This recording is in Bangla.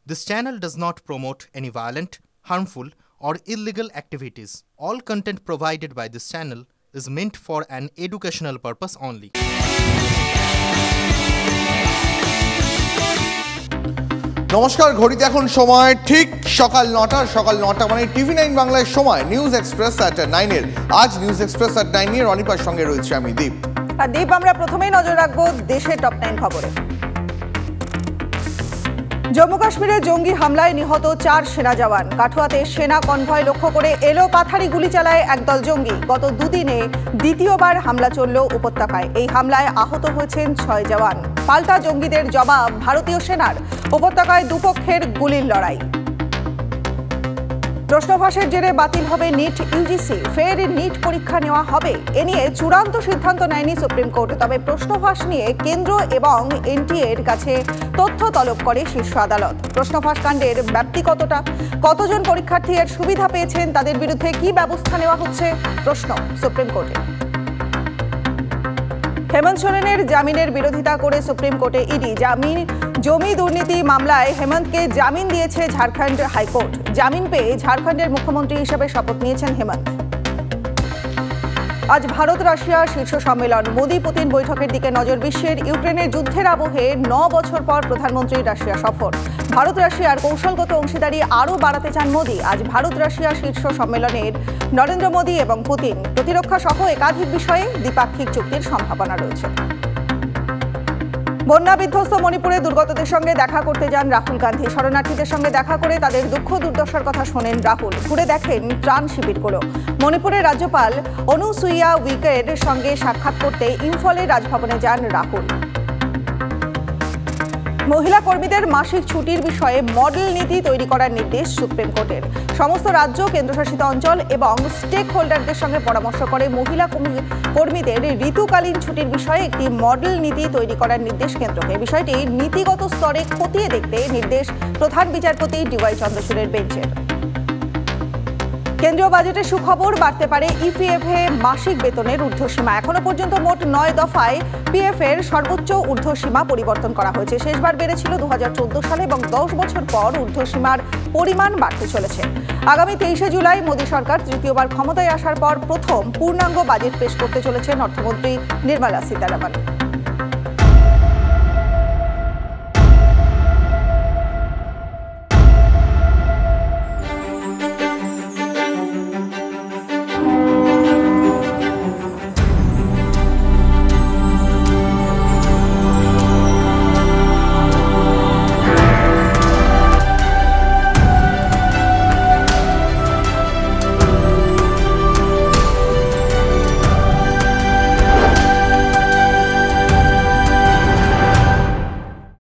This channel does not promote any violent, harmful, or illegal activities. All content provided by this channel is meant for an educational purpose only. নমস্কার, ঘড়িতে এখন সময় ঠিক সকাল 9টা মানে টিভি 9 বাংলার সময় নিউজ এক্সপ্রেস at 9 এর। আজ নিউজ এক্সপ্রেস at 9 এর অনিপার সঙ্গে রয়েছে আমি দীপ। আর দীপ, আমরা প্রথমেই নজর রাখবো দেশের টপ 9 খবরে। জম্মু কাশ্মীরে জঙ্গি হামলায় নিহত 4 সেনা জওয়ান। কাঠুয়াতে সেনা কনভয় লক্ষ্য করে এলো পাথারি গুলি চালায় একদল জঙ্গি। গত দুদিনে দ্বিতীয়বার হামলা চলল উপত্যকায়। এই হামলায় আহত হয়েছেন 6 জওয়ান। পাল্টা জঙ্গিদের জবাব ভারতীয় সেনার। উপত্যকায় দুপক্ষের গুলির লড়াই। প্রশ্নফাঁসের জেরে বাতিল হবে নিট ইউজিসি। ফের নিট পরীক্ষা নেওয়া হবে, এ নিয়ে চূড়ান্ত সিদ্ধান্ত নেয়নি সুপ্রিম কোর্ট। তবে প্রশ্নফাঁস নিয়ে কেন্দ্র এবং এনটিএ এর কাছে তথ্য তলব করে শীর্ষ আদালত। প্রশ্নফাঁস কাণ্ডের ব্যাপ্তি কতটা, কতজন পরীক্ষার্থী এর সুবিধা পেয়েছেন, তাদের বিরুদ্ধে কি ব্যবস্থা নেওয়া হচ্ছে, প্রশ্ন সুপ্রিম কোর্টে। হেমন্ত সোরেনের জামিনের বিরোধিতা করে সুপ্রিম কোর্টে ইডি। জমি দুর্নীতি মামলায় হেমন্তকে জামিন দিয়েছে ঝাড়খণ্ড হাইকোর্ট। জামিন পেয়ে ঝাড়খণ্ডের মুখ্যমন্ত্রী হিসেবে শপথ নিয়েছেন হেমন্ত। আজ ভারত রাশিয়া শীর্ষ সম্মেলন। মোদি পুতিন বৈঠকের দিকে নজর বিশ্বের। ইউক্রেনের যুদ্ধের আবহে 9 বছর পর প্রধানমন্ত্রীর রাশিয়া সফর। ভারত রাশিয়ার কৌশলগত অংশীদারি আরও বাড়াতে চান মোদি। আজ ভারত রাশিয়া শীর্ষ সম্মেলনের নরেন্দ্র মোদি এবং পুতিন প্রতিরক্ষা সহ একাধিক বিষয়ে দ্বিপাক্ষিক চুক্তির সম্ভাবনা রয়েছে। বন্যা বিধ্বস্ত মণিপুরে দুর্গতদের সঙ্গে দেখা করতে যান রাহুল গান্ধী। শরণার্থীদের সঙ্গে দেখা করে তাদের দুঃখ দুর্দশার কথা শোনেন রাহুল। ঘুরে দেখেন ত্রাণ শিবিরগুলো। মণিপুরের রাজ্যপাল অনুসুইয়া উইকের সঙ্গে সাক্ষাৎ করতে ইম্ফলের রাজভবনে যান রাহুল। মহিলা কর্মীদের মাসিক ছুটির বিষয়ে মডেল নীতি তৈরি করার নির্দেশ সুপ্রিম কোর্টের। সমস্ত রাজ্য, কেন্দ্রশাসিত অঞ্চল এবং স্টেক হোল্ডারদের সঙ্গে পরামর্শ করে মহিলা কর্মীদের ঋতুকালীন ছুটির বিষয়ে একটি মডেল নীতি তৈরি করার নির্দেশ কেন্দ্রকে। বিষয়টি নীতিগত স্তরে খতিয়ে দেখতে নির্দেশ প্রধান বিচারপতি ডিওয়াই চন্দ্রচূড়ের বেঞ্চের। কেন্দ্রীয় বাজেটের সুখবর, বাড়তে পারে ইপিএফ এ মাসিক বেতনের ঊর্ধ্বসীমা। এখনো পর্যন্ত মোট 9 দফায় পিএফ এর সর্বোচ্চ ঊর্ধ্বসীমা পরিবর্তন করা হয়েছে। শেষবার বেড়েছিল 2014 সালে এবং 10 বছর পর ঊর্ধ্বসীমার পরিমাণ বাড়তে চলেছে। আগামী 23শে জুলাই মোদী সরকার তৃতীয়বার ক্ষমতায় আসার পর প্রথম পূর্ণাঙ্গ বাজেট পেশ করতে চলেছেন অর্থমন্ত্রী নির্মলা সীতারামন।